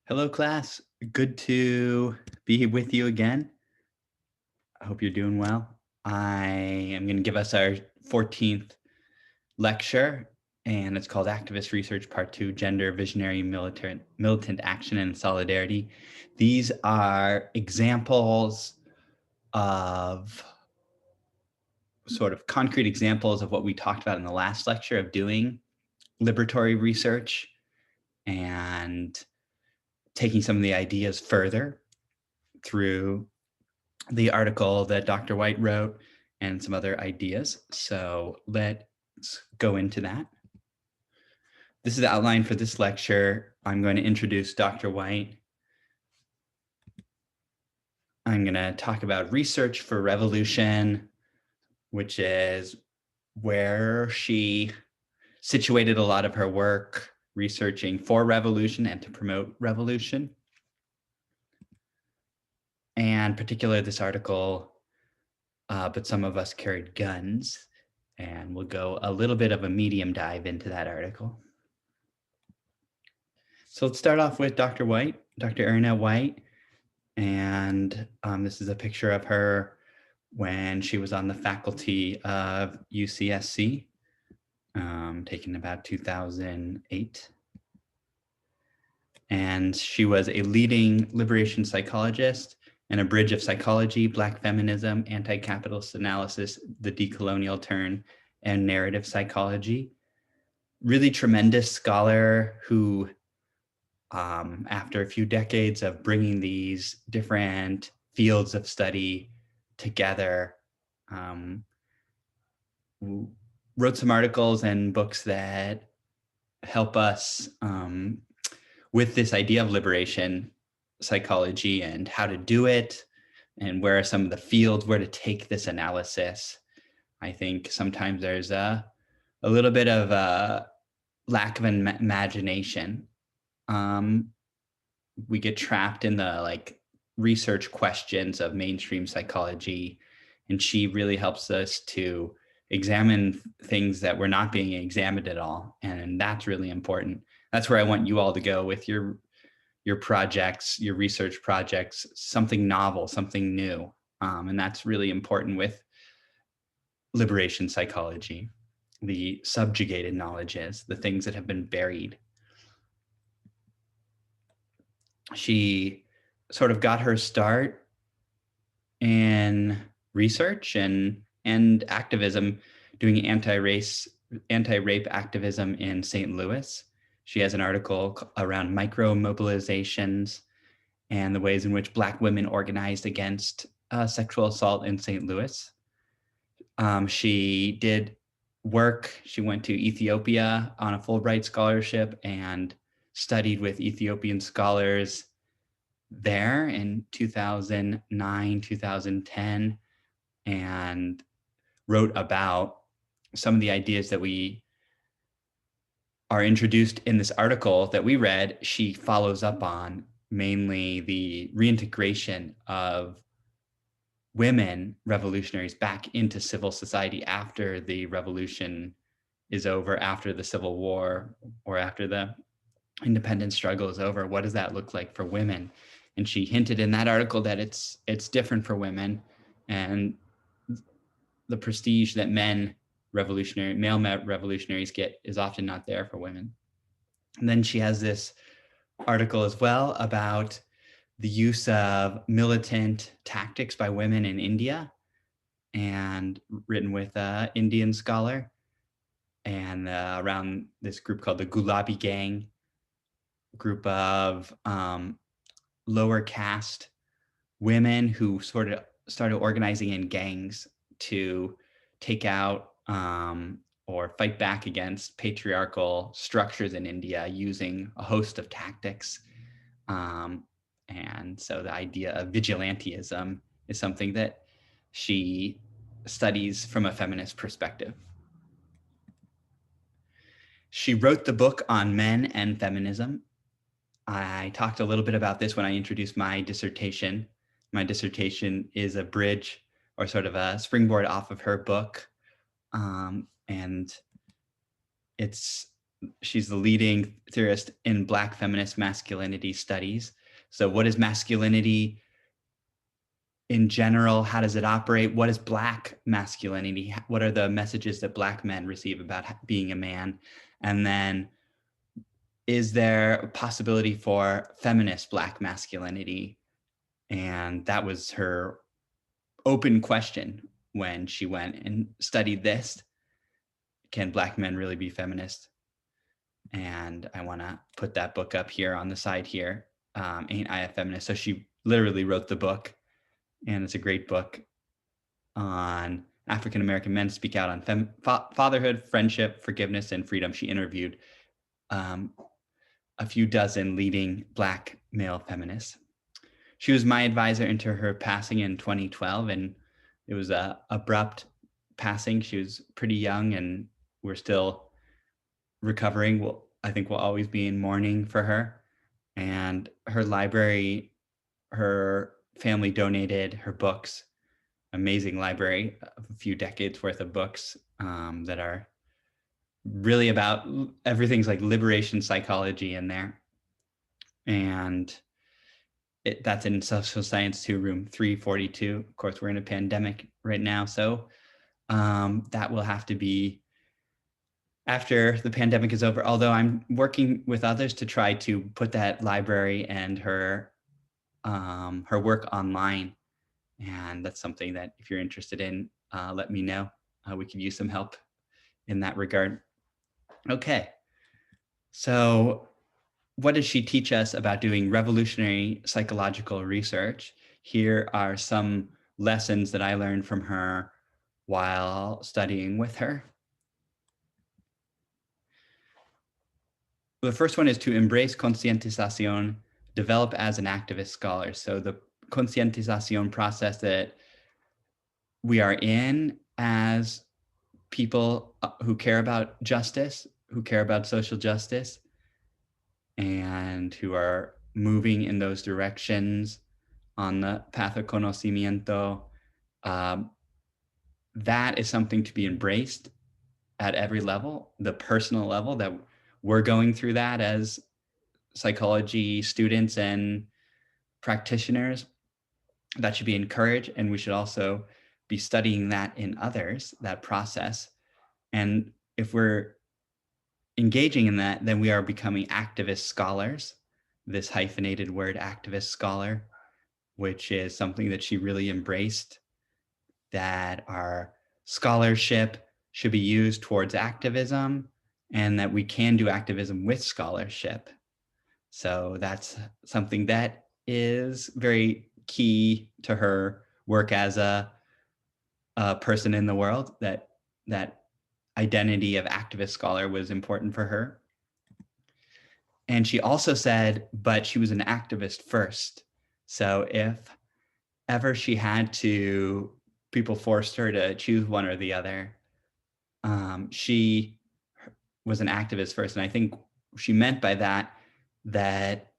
Hello, class. Good to be with you again. I hope you're doing well. I am going to give us our 14th lecture, and it's called Activist Research Part 2, Gender, Visionary, Militant Action, and Solidarity. These are examples of sort of concrete examples of what we talked about in the last lecture of doing liberatory research and taking some of the ideas further through the article that Dr. White wrote and some other ideas. So let's go into that. This is the outline for this lecture. I'm going to introduce Dr. White. I'm going to talk about research for revolution, which is where she situated a lot of her work researching for revolution and to promote revolution. And particularly this article, but some of us carried guns, and we'll go a little bit of a medium dive into that article. So let's start off with Dr. White, Dr. Erna White, and this is a picture of her when she was on the faculty of UCSC, taken about 2008. And she was a leading liberation psychologist and a bridge of psychology, Black feminism, anti-capitalist analysis, the decolonial turn, and narrative psychology. Really tremendous scholar who, after a few decades of bringing these different fields of study together, wrote some articles and books that help us with this idea of liberation psychology and how to do it, and where are some of the fields where to take this analysis. I think sometimes there's a little bit of a lack of imagination. We get trapped in the research questions of mainstream psychology, and she really helps us to examine things that were not being examined at all, and that's really important. That's where I want you all to go with your projects, your research projects, something novel, something new, and that's really important with liberation psychology. The subjugated knowledges, the things that have been buried. She sort of got her start in research and activism, doing anti-rape activism in St. Louis. She has an article around micro mobilizations and the ways in which Black women organized against sexual assault in St. Louis. She did work. She went to Ethiopia on a Fulbright scholarship and studied with Ethiopian scholars there in 2009, 2010, and wrote about some of the ideas that we are introduced in this article that we read. She follows up on mainly the reintegration of women revolutionaries back into civil society after the revolution is over, after the Civil War, or after the independence struggle is over. What does that look like for women? And she hinted in that article that it's different for women, and the prestige that male revolutionaries get is often not there for women. And then she has this article as well about the use of militant tactics by women in India, and written with an Indian scholar, and around this group called the Gulabi Gang, group of lower caste women who sort of started organizing in gangs to take out or fight back against patriarchal structures in India using a host of tactics. And so the idea of vigilantism is something that she studies from a feminist perspective. She wrote the book on men and feminism. I talked a little bit about this when I introduced my dissertation. My dissertation is a bridge or sort of a springboard off of her book. And it's she's the leading theorist in Black feminist masculinity studies. So what is masculinity in general? How does it operate? What is Black masculinity? What are the messages that Black men receive about being a man? And then, is there a possibility for feminist Black masculinity? And that was her open question when she went and studied this. Can Black men really be feminist? And I want to put that book up here on the side here. Ain't I a Feminist? So she literally wrote the book, and it's a great book on African American men speak out on fatherhood, friendship, forgiveness, and freedom. She interviewed a few dozen leading Black male feminists. She was my advisor into her passing in 2012, and it was a abrupt passing. She was pretty young, and we're still recovering. I think we'll always be in mourning for her. And her library, her family donated her books, amazing library, a few decades worth of books that are really about everything's like liberation psychology in there. And that's in social science 2, room 342. Of course, we're in a pandemic right now. So that will have to be after the pandemic is over, although I'm working with others to try to put that library and her work online. And that's something that if you're interested in, let me know. We could use some help in that regard. Okay. So what does she teach us about doing revolutionary psychological research? Here are some lessons that I learned from her while studying with her. The first one is to embrace concientización, develop as an activist scholar. So the concientización process that we are in as people who care about justice, who care about social justice, and who are moving in those directions on the path of conocimiento, that is something to be embraced at every level, the personal level, that we're going through that as psychology students and practitioners. That should be encouraged, and we should also be studying that in others, that process. And if we're engaging in that, then we are becoming activist scholars, this hyphenated word, activist scholar, which is something that she really embraced, that our scholarship should be used towards activism, and that we can do activism with scholarship. So that's something that is very key to her work as a person in the world, that identity of activist scholar was important for her. And she also said, but she was an activist first. So if ever she had to, people forced her to choose one or the other, she was an activist first. And I think she meant by that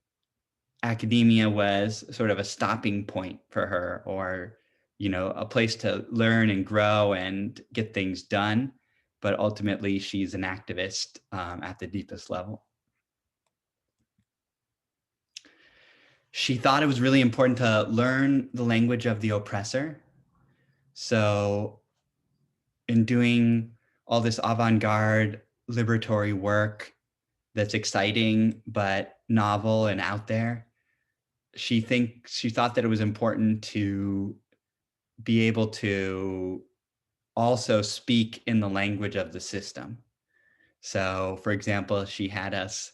academia was sort of a stopping point for her, or, a place to learn and grow and get things done. But ultimately, she's an activist at the deepest level. She thought it was really important to learn the language of the oppressor. So in doing all this avant-garde liberatory work that's exciting but novel and out there, she thought that it was important to be able to also speak in the language of the system. So, for example, she had us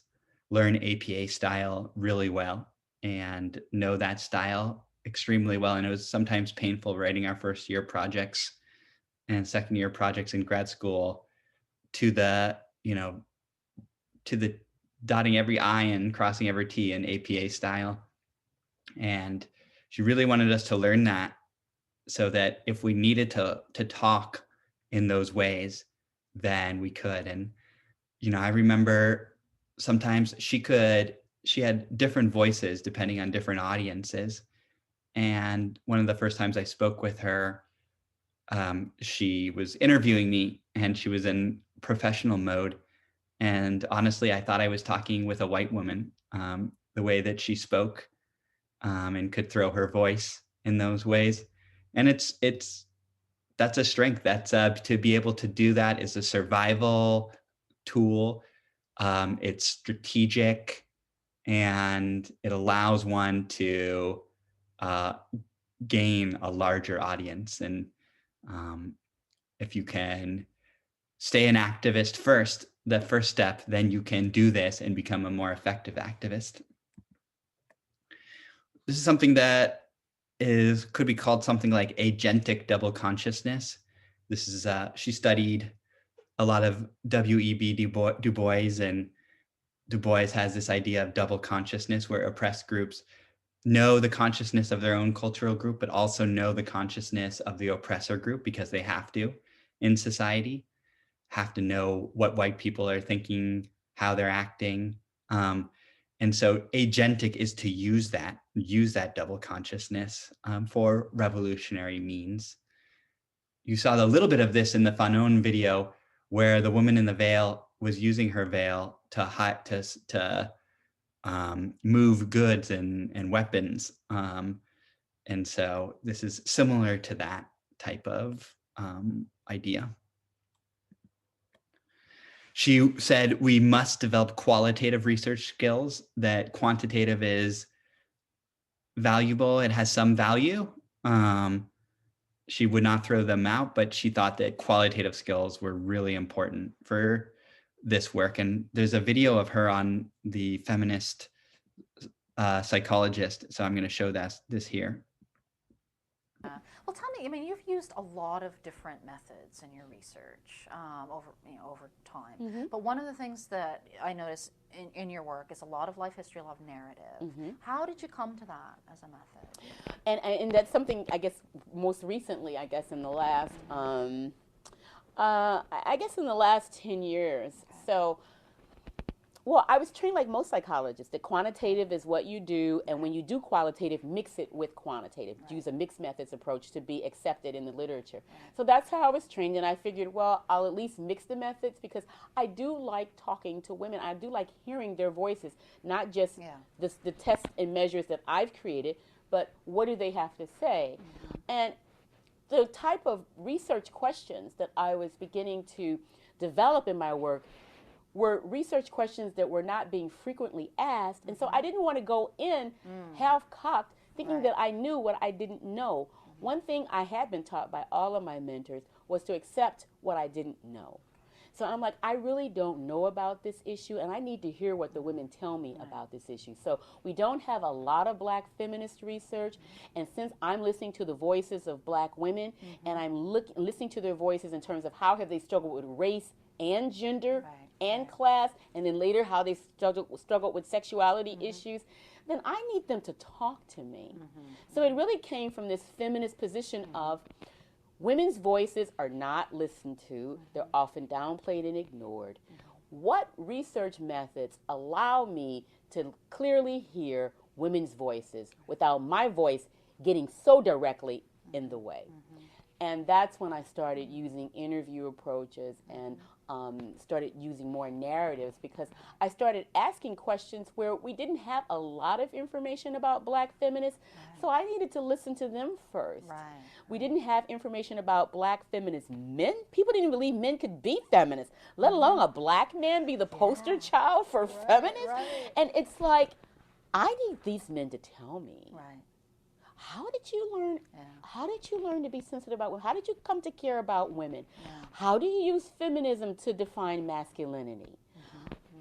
learn APA style really well and know that style extremely well. And it was sometimes painful writing our first year projects and second year projects in grad school to the dotting every I and crossing every T in APA style. And she really wanted us to learn that, so that if we needed to talk in those ways, then we could. And, I remember sometimes she had different voices depending on different audiences. And one of the first times I spoke with her, she was interviewing me and she was in professional mode. And honestly, I thought I was talking with a white woman, the way that she spoke, and could throw her voice in those ways. And that's a strength. That's to be able to do that is a survival tool. It's strategic, and it allows one to uh, gain a larger audience. And um, if you can stay an activist first, the first step, then you can do this and become a more effective activist. This is something that could be called something like agentic double consciousness. This is she studied a lot of W.E.B. Du Bois, and Du Bois has this idea of double consciousness where oppressed groups know the consciousness of their own cultural group, but also know the consciousness of the oppressor group because they have to in society, have to know what white people are thinking, how they're acting. And so agentic is to use that double consciousness for revolutionary means. You saw a little bit of this in the Fanon video where the woman in the veil was using her veil to move goods and weapons. And so this is similar to that type of idea. She said we must develop qualitative research skills, that quantitative is valuable. It has some value. She would not throw them out, but she thought that qualitative skills were really important for this work. And there's a video of her on the Feminist Psychologist. So I'm going to show this here. Well, tell me, I mean, you've used a lot of different methods in your research over time. Mm-hmm. But one of the things that I notice in your work is a lot of life history, a lot of narrative. Mm-hmm. How did you come to that as a method? And that's something, I guess, most recently, I guess, in the last, I guess in the last 10 years. So, well, I was trained like most psychologists. The quantitative is what you do, and when you do qualitative, mix it with quantitative. Right. Use a mixed methods approach to be accepted in the literature. Right. So that's how I was trained, and I figured, well, I'll at least mix the methods because I do like talking to women. I do like hearing their voices, not just the tests and measures that I've created, but what do they have to say? Mm-hmm. And the type of research questions that I was beginning to develop in my work were research questions that were not being frequently asked. And so I didn't want to go in half-cocked, thinking that I knew what I didn't know. One thing I had been taught by all of my mentors was to accept what I didn't know. So I'm like, I really don't know about this issue, and I need to hear what the women tell me about this issue. So we don't have a lot of black feminist research, and since I'm listening to the voices of black women, and I'm listening to their voices in terms of how have they struggled with race and gender and class, and then later how they struggled with sexuality issues, then I need them to talk to me. So it really came from this feminist position of women's voices are not listened to. They're often downplayed and ignored. What research methods allow me to clearly hear women's voices without my voice getting so directly in the way? And that's when I started using interview approaches and started using more narratives, because I started asking questions where we didn't have a lot of information about black feminists, so I needed to listen to them first. We didn't have information about black feminist men. People didn't believe men could be feminists, let alone a black man be the poster child for feminists. And it's like, I need these men to tell me. How did you learn? How did you learn to be sensitive about women? How did you come to care about women? How do you use feminism to define masculinity?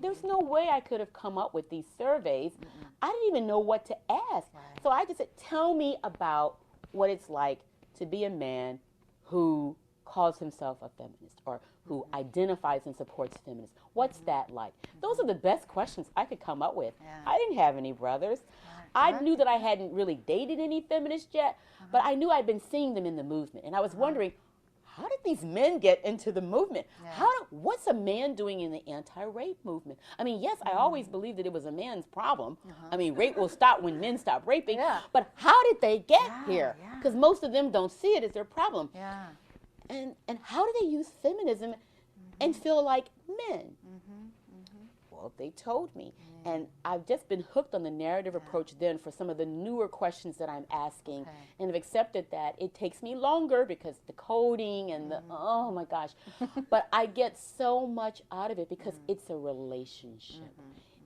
There's no way I could have come up with these surveys. I didn't even know what to ask. So I just said, tell me about what it's like to be a man who calls himself a feminist or who identifies and supports feminists. What's that like? Those are the best questions I could come up with. I didn't have any brothers. I knew that I hadn't really dated any feminists yet, but I knew I'd been seeing them in the movement. And I was wondering, how did these men get into the movement? What's a man doing in the anti-rape movement? I mean, yes, I always believed that it was a man's problem. I mean, rape will stop when men stop raping. But how did they get here? Because most of them don't see it as their problem. And how do they use feminism and feel like men? Well, they told me. And I've just been hooked on the narrative approach then for some of the newer questions that I'm asking, and have accepted that it takes me longer because the coding and the, oh my gosh. But I get so much out of it because it's a relationship.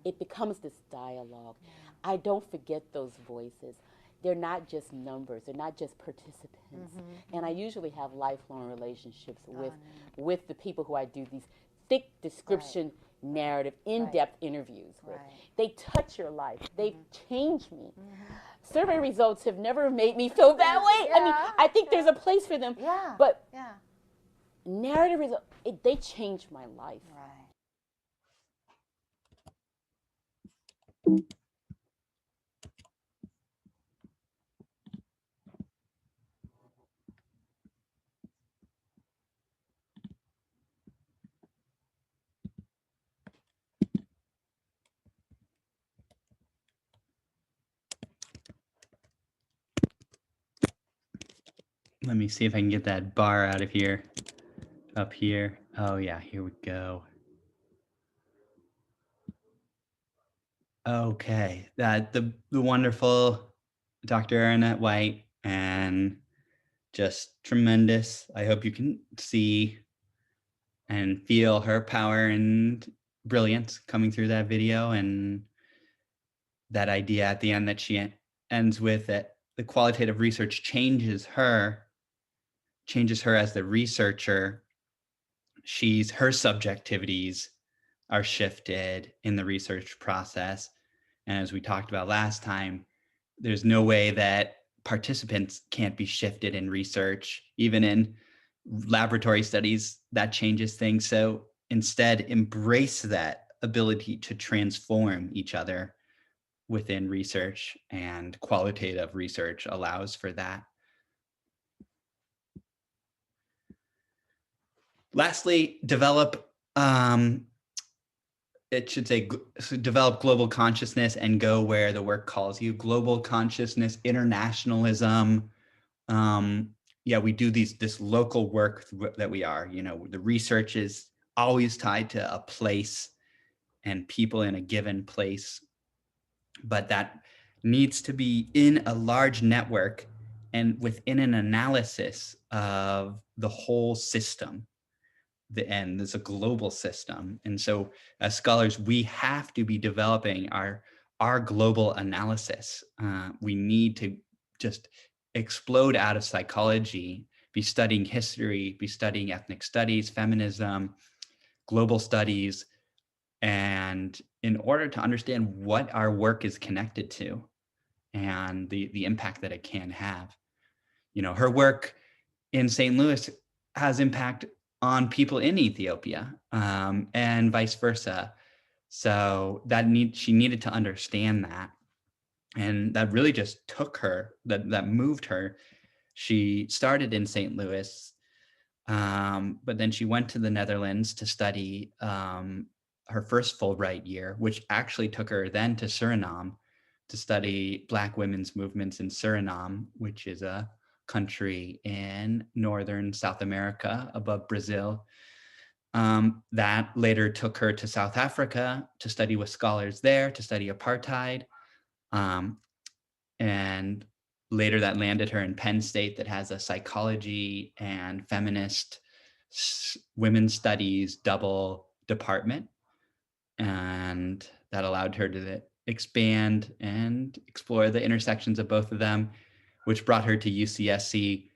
It becomes this dialogue. I don't forget those voices. They're not just numbers. They're not just participants. And I usually have lifelong relationships with the people who I do these thick description, narrative, in-depth interviews with. They touch your life. They've changed me. Survey results have never made me feel that way. I mean, I think there's a place for them. But narrative results, they changed my life. Let me see if I can get that bar out of here. Up here. Oh yeah, here we go. Okay, that the wonderful Dr. Arnett White, and just tremendous. I hope you can see and feel her power and brilliance coming through that video, and that idea at the end that she ends with, that the qualitative research changes her as the researcher. Her subjectivities are shifted in the research process. And as we talked about last time, there's no way that participants can't be shifted in research. Even in laboratory studies, that changes things. So instead, embrace that ability to transform each other within research, and qualitative research allows for that. Lastly, develop develop global consciousness and go where the work calls you. Global consciousness, internationalism. We do this local work that we are. The research is always tied to a place and people in a given place, but that needs to be in a large network and within an analysis of the whole system. And there's a global system. And so as scholars, we have to be developing our global analysis. We need to just explode out of psychology, be studying history, be studying ethnic studies, feminism, global studies, and in order to understand what our work is connected to and the impact that it can have. Her work in St. Louis has impact on people in Ethiopia, and vice versa. So she needed to understand that. And that really just took her, that moved her. She started in St. Louis, but then she went to the Netherlands to study her first Fulbright year, which actually took her then to Suriname to study Black women's movements in Suriname, which is a country in northern South America above Brazil. That later took her to South Africa to study with scholars there, to study apartheid. And later that landed her in Penn State, that has a psychology and feminist women's studies double department. And that allowed her to expand and explore the intersections of both of them, which brought her to UCSC.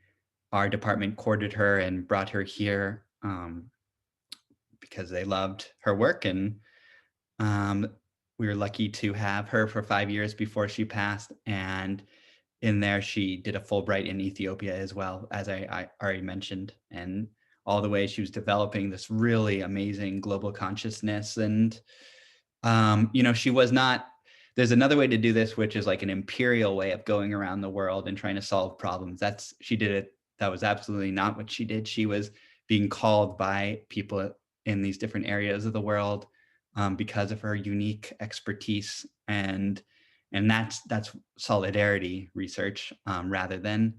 Our department courted her and brought her here because they loved her work. And we were lucky to have her for 5 years before she passed. And in there, she did a Fulbright in Ethiopia as well, as I already mentioned. And all the way she was developing this really amazing global consciousness. And, she was not, there's another way to do this, which is like an imperial way of going around the world and trying to solve problems. She did it. That was absolutely not what she did. She was being called by people in these different areas of the world because of her unique expertise. And that's solidarity research, rather than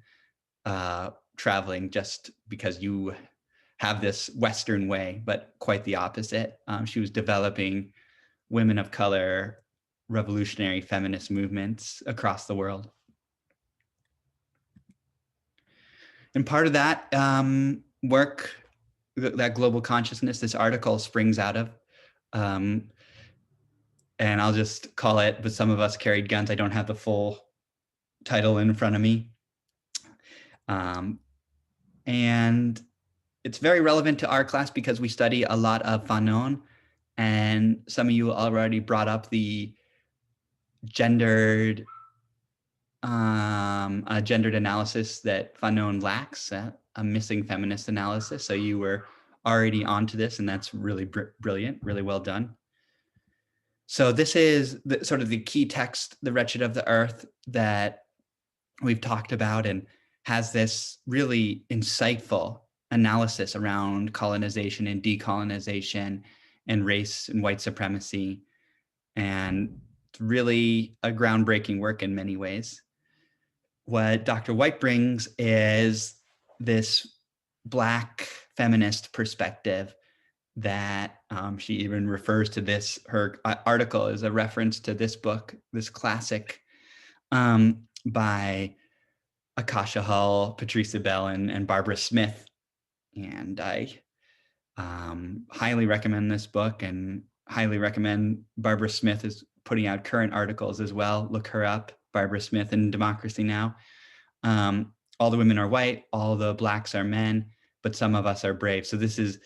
traveling just because you have this Western way, but quite the opposite. She was developing women of color revolutionary feminist movements across the world. And part of that work, that global consciousness, this article springs out of, and I'll just call it, but some of us carried guns. I don't have the full title in front of me. And it's very relevant to our class because we study a lot of Fanon, and some of you already brought up the gendered analysis that Fanon lacks, a missing feminist analysis. So you were already onto this, and that's really brilliant, really well done. So this is sort of the key text, The Wretched of the Earth, that we've talked about, and has this really insightful analysis around colonization and decolonization and race and white supremacy. And it's really a groundbreaking work in many ways. What Dr. White brings is this Black feminist perspective that she even refers to this, her article is a reference to this book, this classic by Akasha Hull, Patricia Bell, and Barbara Smith. And I highly recommend this book, and highly recommend Barbara Smith is putting out current articles as well. Look her up, Barbara Smith in Democracy Now! All the women are white, all the Blacks are men, but some of us are brave. So this is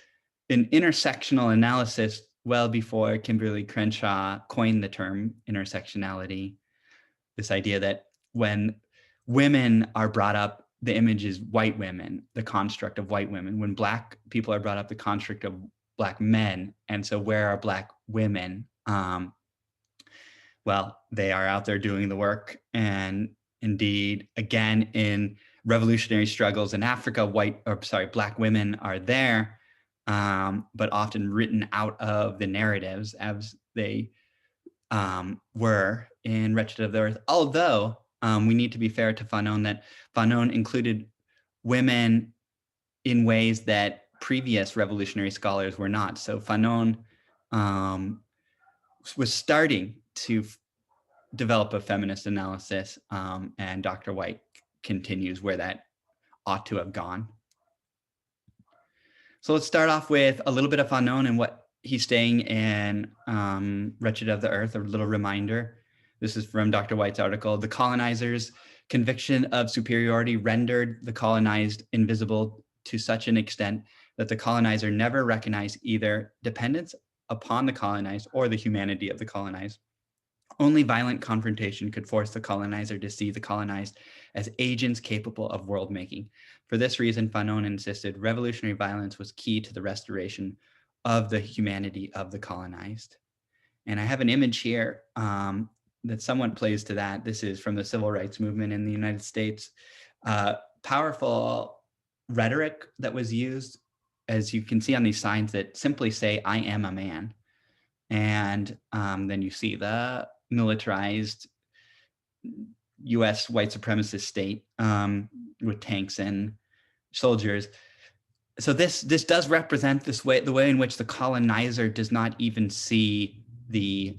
an intersectional analysis well before Kimberly Crenshaw coined the term intersectionality. This idea that when women are brought up, the image is white women, the construct of white women. When Black people are brought up, the construct of Black men. And so where are Black women? Well, they are out there doing the work. And indeed, again, in revolutionary struggles in Africa, Black women are there, but often written out of the narratives as they were in Wretched of the Earth. Although we need to be fair to Fanon, that Fanon included women in ways that previous revolutionary scholars were not. So Fanon was starting to develop a feminist analysis, and Dr. White continues where that ought to have gone. So let's start off with a little bit of Fanon and what he's saying in Wretched of the Earth, a little reminder. This is from Dr. White's article. The colonizers' conviction of superiority rendered the colonized invisible to such an extent that the colonizer never recognized either dependence upon the colonized or the humanity of the colonized. Only violent confrontation could force the colonizer to see the colonized as agents capable of world making. For this reason, Fanon insisted revolutionary violence was key to the restoration of the humanity of the colonized. And I have an image here that somewhat plays to that. This is from the civil rights movement in the United States. Powerful rhetoric that was used, as you can see on these signs, that simply say, "I am a man." And then you see the militarized US white supremacist state with tanks and soldiers. So this does represent the way in which the colonizer does not even see the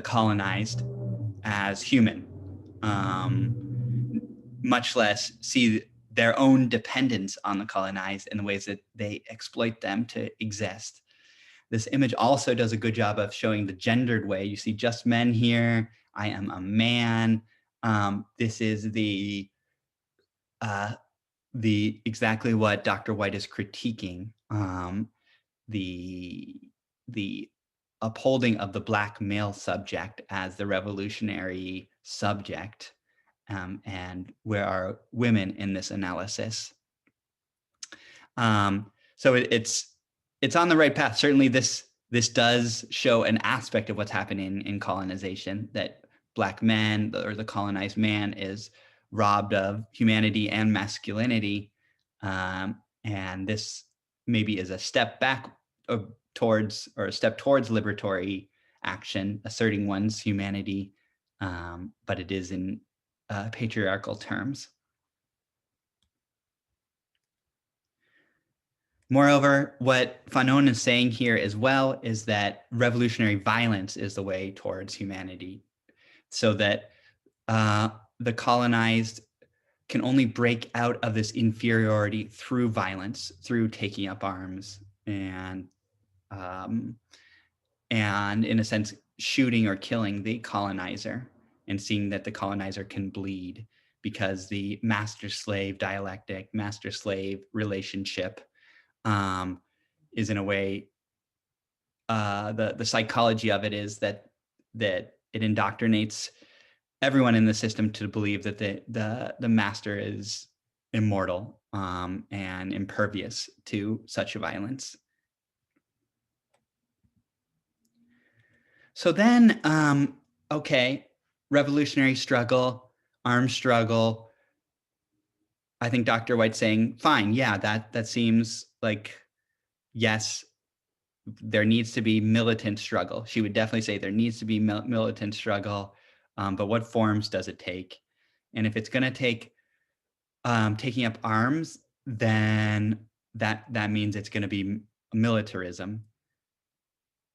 colonized as human, much less see their own dependence on the colonized in the ways that they exploit them to exist. This image also does a good job of showing the gendered way. You see just men here. I am a man. This is the exactly what Dr. White is critiquing, the upholding of the Black male subject as the revolutionary subject, and where are women in this analysis? So it's on the right path. Certainly, this does show an aspect of what's happening in colonization, that Black men or the colonized man is robbed of humanity and masculinity, and this maybe is a step back towards liberatory action, asserting one's humanity, but it is in patriarchal terms. Moreover, what Fanon is saying here as well is that revolutionary violence is the way towards humanity, so that the colonized can only break out of this inferiority through violence, through taking up arms, um, and in a sense, shooting or killing the colonizer, and seeing that the colonizer can bleed, because the master-slave dialectic, master-slave relationship is in a way, the psychology of it is that it indoctrinates everyone in the system to believe that the master is immortal, and impervious to such violence. So then, okay, revolutionary struggle, armed struggle. I think Dr. White's saying, fine, yeah, that seems like, yes, there needs to be militant struggle. She would definitely say there needs to be militant struggle, but what forms does it take? And if it's going to take taking up arms, then that means it's going to be militarism,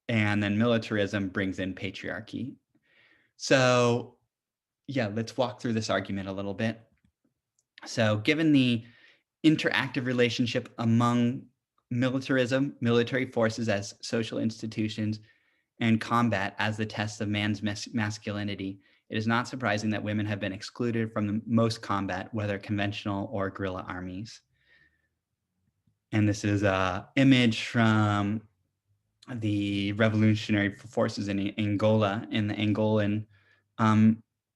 and then militarism brings in patriarchy. So yeah, let's walk through this argument a little bit. So given the interactive relationship among militarism, military forces as social institutions, and combat as the test of man's masculinity, it is not surprising that women have been excluded from the most combat, whether conventional or guerrilla armies. And this is an image from the revolutionary forces in Angola, in the Angolan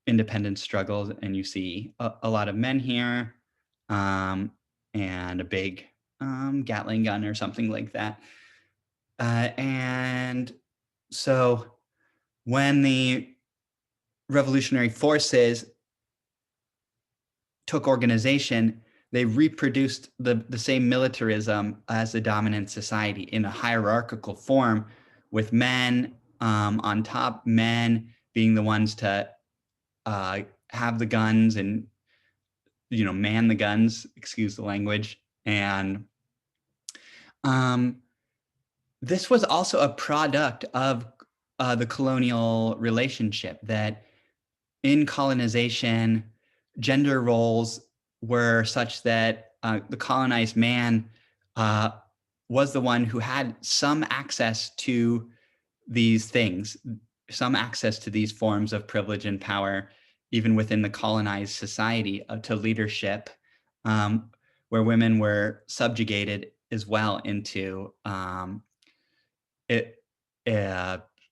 independence struggles. And you see a lot of men here, and a big Gatling gun or something like that. And so when the revolutionary forces took organization, they reproduced the same militarism as the dominant society in a hierarchical form, with men on top, men being the ones to have the guns and, man the guns, excuse the language. And this was also a product of the colonial relationship, that in colonization, gender roles were such that the colonized man was the one who had some access to these things, some access to these forms of privilege and power, even within the colonized society, to leadership, where women were subjugated as well into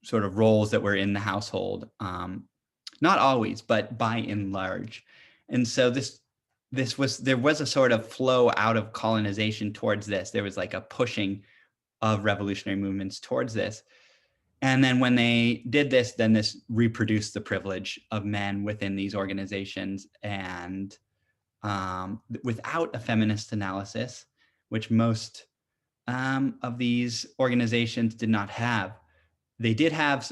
sort of roles that were in the household. Not always, but by and large. And so there was a sort of flow out of colonization towards this. There was like a pushing of revolutionary movements towards this. And then when they did this, then this reproduced the privilege of men within these organizations, and without a feminist analysis, which most of these organizations did not have. They did have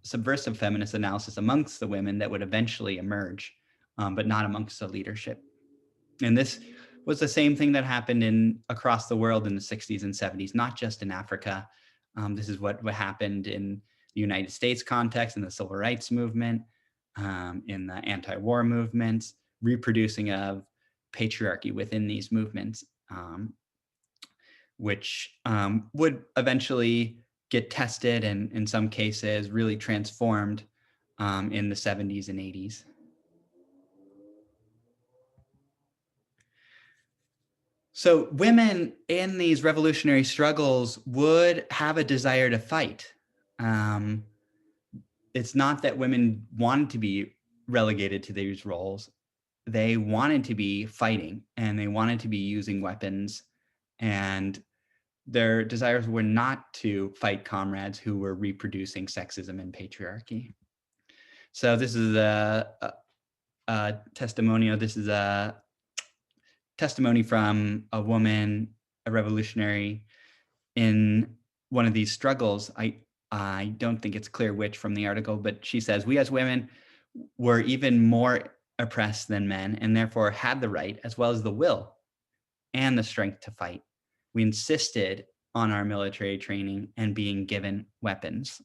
subversive feminist analysis amongst the women that would eventually emerge, but not amongst the leadership. And this was the same thing that happened across the world in the 60s and 70s, not just in Africa. This is what happened in the United States context, in the civil rights movement, in the anti-war movements, reproducing of patriarchy within these movements, which would eventually get tested and in some cases really transformed in the 70s and 80s. So women in these revolutionary struggles would have a desire to fight. It's not that women wanted to be relegated to these roles. They wanted to be fighting, and they wanted to be using weapons, and their desires were not to fight comrades who were reproducing sexism and patriarchy. So this is a testimonial. This is a testimony from a woman, a revolutionary in one of these struggles. I don't think it's clear which from the article, but she says, "We as women were even more oppressed than men, and therefore had the right as well as the will and the strength to fight. we insisted on our military training and being given weapons.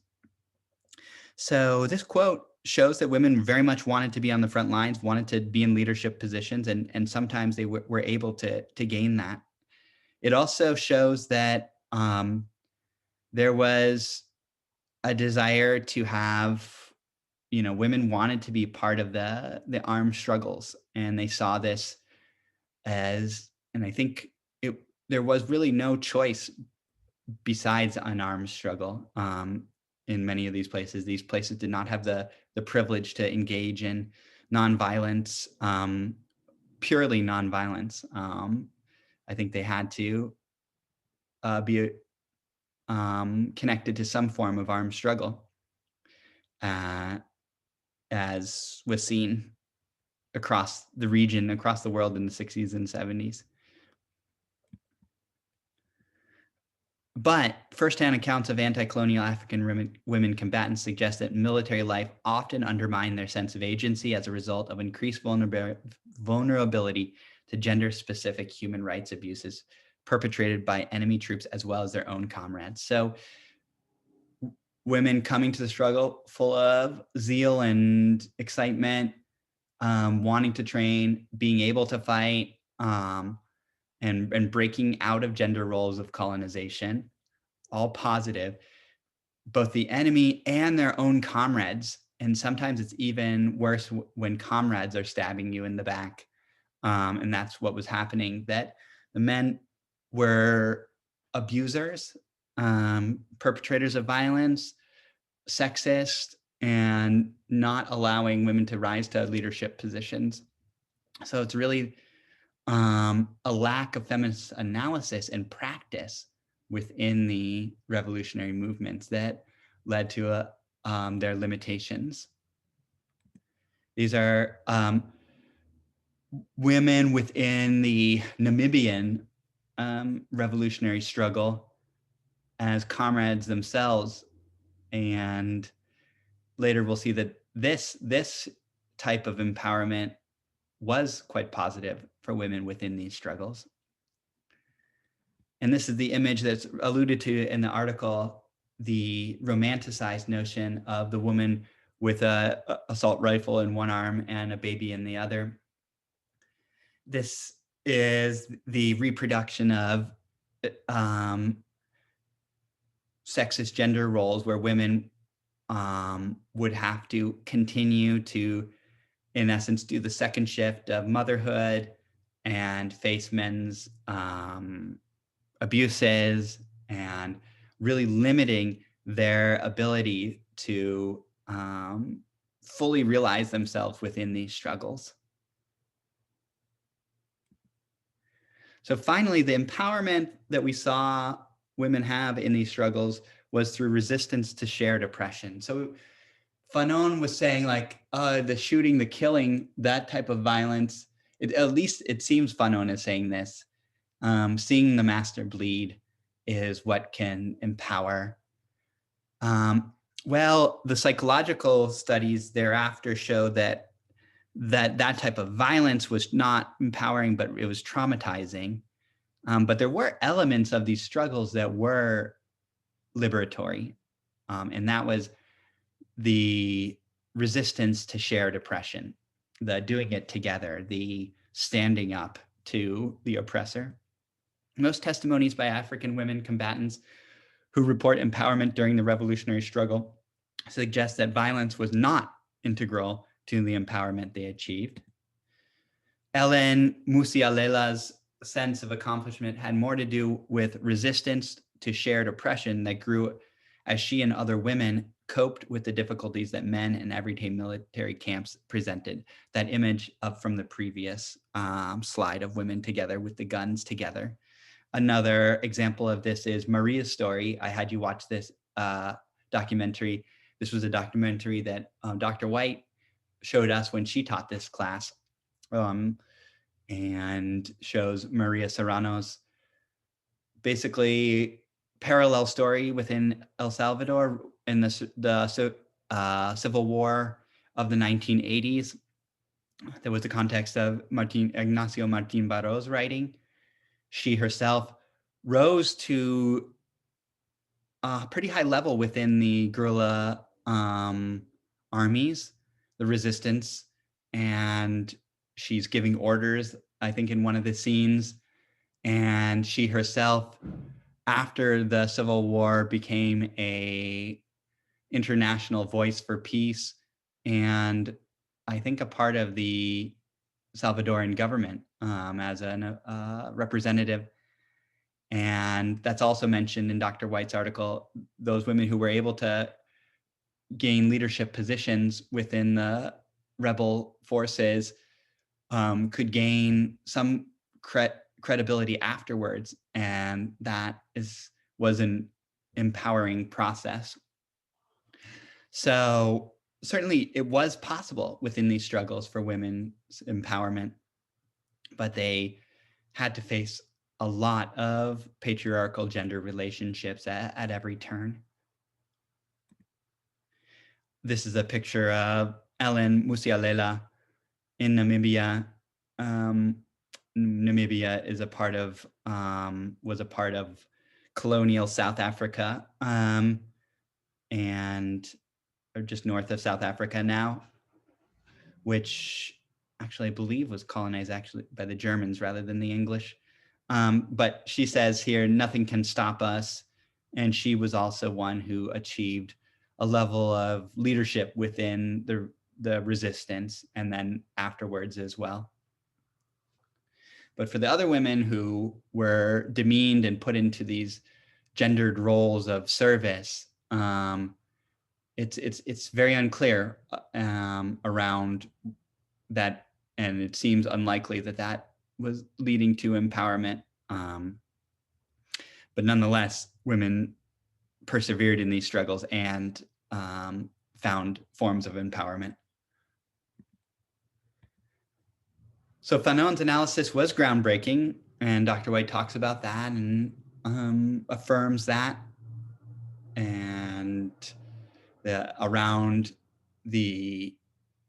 So this quote shows that women very much wanted to be on the front lines, wanted to be in leadership positions, and sometimes they were able to gain that. It also shows that there was a desire to have, women wanted to be part of the armed struggles, and they saw this as, and I think there was really no choice besides an armed struggle. In many of these places did not have the privilege to engage in nonviolence, purely nonviolence. I think they had to be connected to some form of armed struggle, as was seen across the region, across the world in the 60s and 70s. But firsthand accounts of anti-colonial African women combatants suggest that military life often undermined their sense of agency as a result of increased vulnerability to gender-specific human rights abuses perpetrated by enemy troops as well as their own comrades. So women coming to the struggle full of zeal and excitement, wanting to train, being able to fight, and breaking out of gender roles of colonization, all positive. Both the enemy and their own comrades, and sometimes it's even worse when comrades are stabbing you in the back, and that's what was happening, that the men were abusers, perpetrators of violence, sexist, and not allowing women to rise to leadership positions. So it's really a lack of feminist analysis and practice within the revolutionary movements that led to their limitations. These are women within the Namibian revolutionary struggle as comrades themselves. And later we'll see that this type of empowerment was quite positive for women within these struggles. And this is the image that's alluded to in the article, the romanticized notion of the woman with a assault rifle in one arm and a baby in the other. This is the reproduction of sexist gender roles where women would have to continue to, in essence, do the second shift of motherhood and face men's abuses, and really limiting their ability to fully realize themselves within these struggles. So finally, the empowerment that we saw women have in these struggles was through resistance to shared oppression. So Fanon was saying, like, the shooting, the killing, that type of violence, at least it seems Fanon is saying this, seeing the master bleed is what can empower. Well, the psychological studies thereafter show that type of violence was not empowering, but it was traumatizing. But there were elements of these struggles that were liberatory, and that was the resistance to shared oppression, the doing it together, the standing up to the oppressor. Most testimonies by African women combatants who report empowerment during the revolutionary struggle suggest that violence was not integral to the empowerment they achieved. Ellen Musialela's sense of accomplishment had more to do with resistance to shared oppression that grew as she and other women coped with the difficulties that men in everyday military camps presented. That image from the previous slide of women together with the guns together. Another example of this is Maria's story. I had you watch this documentary. This was a documentary that Dr. White showed us when she taught this class, and shows Maria Serrano's basically parallel story within El Salvador in the Civil War of the 1980s. There was the context of Ignacio Martín Barro's writing. She herself rose to a pretty high level within the guerrilla armies, the resistance, and she's giving orders, I think, in one of the scenes. And she herself, after the Civil War, became a international voice for peace, and I think a part of the Salvadoran government as a representative. And that's also mentioned in Dr. White's article. Those women who were able to gain leadership positions within the rebel forces could gain some credibility afterwards, and that was an empowering process. So certainly it was possible within these struggles for women's empowerment, but they had to face a lot of patriarchal gender relationships at every turn. This is a picture of Ellen Musialela in Namibia. Namibia is was a part of colonial South Africa, and or just north of South Africa now, which actually I believe was colonized actually by the Germans rather than the English. But she says here, nothing can stop us. And she was also one who achieved a level of leadership within the resistance and then afterwards as well. But for the other women who were demeaned and put into these gendered roles of service, it's very unclear around that, and it seems unlikely that was leading to empowerment. But nonetheless, women persevered in these struggles and found forms of empowerment. So Fanon's analysis was groundbreaking, and Dr. White talks about that and affirms that, and around the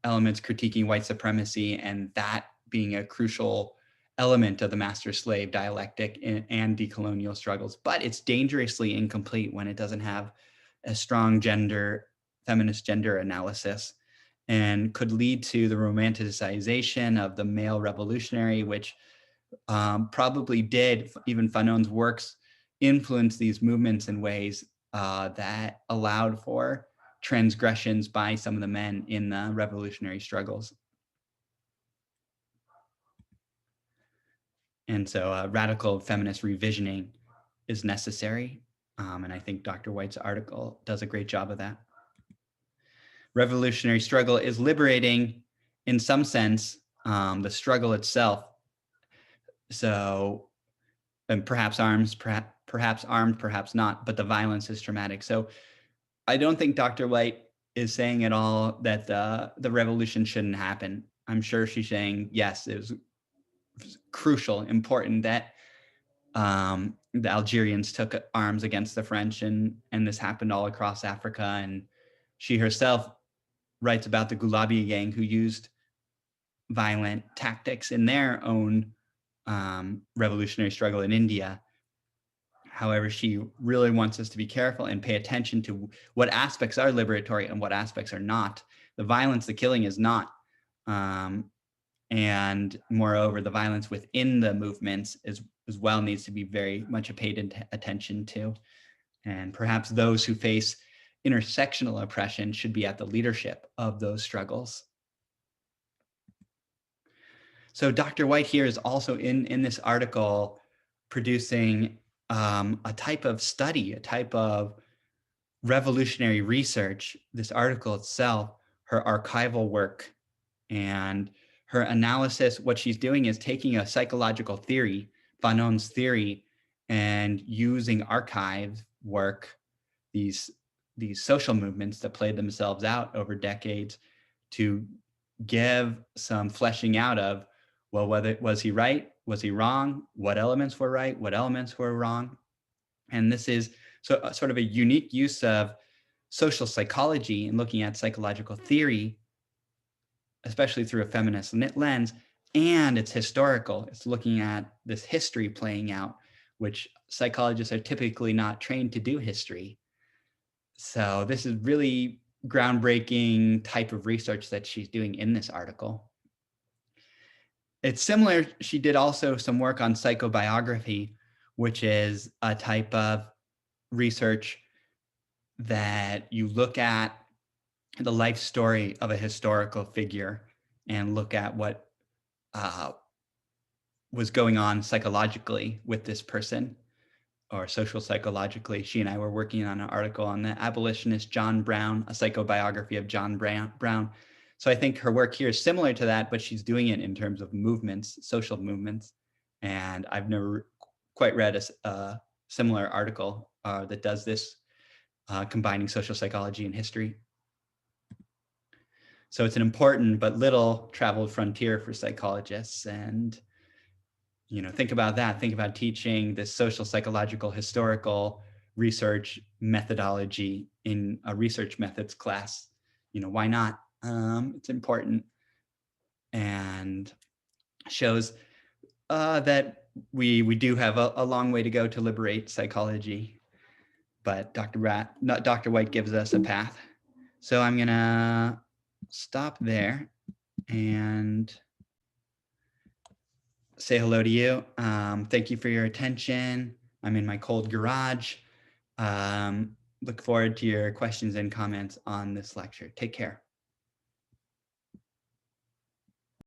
elements critiquing white supremacy and that being a crucial element of the master-slave dialectic and decolonial struggles. But it's dangerously incomplete when it doesn't have a strong feminist gender analysis, and could lead to the romanticization of the male revolutionary, which probably did, even Fanon's works, influence these movements in ways that allowed for transgressions by some of the men in the revolutionary struggles. And so radical feminist revisioning is necessary. And I think Dr. White's article does a great job of that. Revolutionary struggle is liberating in some sense, the struggle itself. So, and perhaps armed, perhaps not, but the violence is traumatic. So I don't think Dr. White is saying at all that the revolution shouldn't happen. I'm sure she's saying, yes, it was crucial, important that the Algerians took arms against the French, and this happened all across Africa. And she herself writes about the Gulabi gang who used violent tactics in their own revolutionary struggle in India. However, she really wants us to be careful and pay attention to what aspects are liberatory and what aspects are not. The violence, the killing is not. And moreover, the violence within the movements as well needs to be very much paid attention to. And perhaps those who face intersectional oppression should be at the leadership of those struggles. So Dr. White here is also in this article producing a type of study, a type of revolutionary research. This article itself, her archival work and her analysis, what she's doing is taking a psychological theory, Fanon's theory, and using archive work, these social movements that played themselves out over decades, to give some fleshing out of, well, whether was he right, was he wrong, what elements were right, what elements were wrong. And this is sort of a unique use of social psychology and looking at psychological theory, especially through a feminist lens, and it's historical. It's looking at this history playing out, which psychologists are typically not trained to do history. So this is really groundbreaking type of research that she's doing in this article. It's similar. She did also some work on psychobiography, which is a type of research that you look at the life story of a historical figure and look at what was going on psychologically with this person, or social psychologically. She and I were working on an article on the abolitionist John Brown, a psychobiography of John Brown. So I think her work here is similar to that, but she's doing it in terms of movements, social movements. And I've never quite read a similar article that does this, combining social psychology and history. So it's an important but little traveled frontier for psychologists. And think about that. Think about teaching this social, psychological, historical research methodology in a research methods class. Why not? It's important, and shows that we do have a long way to go to liberate psychology. But Dr. White gives us a path. So I'm gonna stop there and say hello to you. Thank you for your attention. I'm in my cold garage. Look forward to your questions and comments on this lecture. Take care.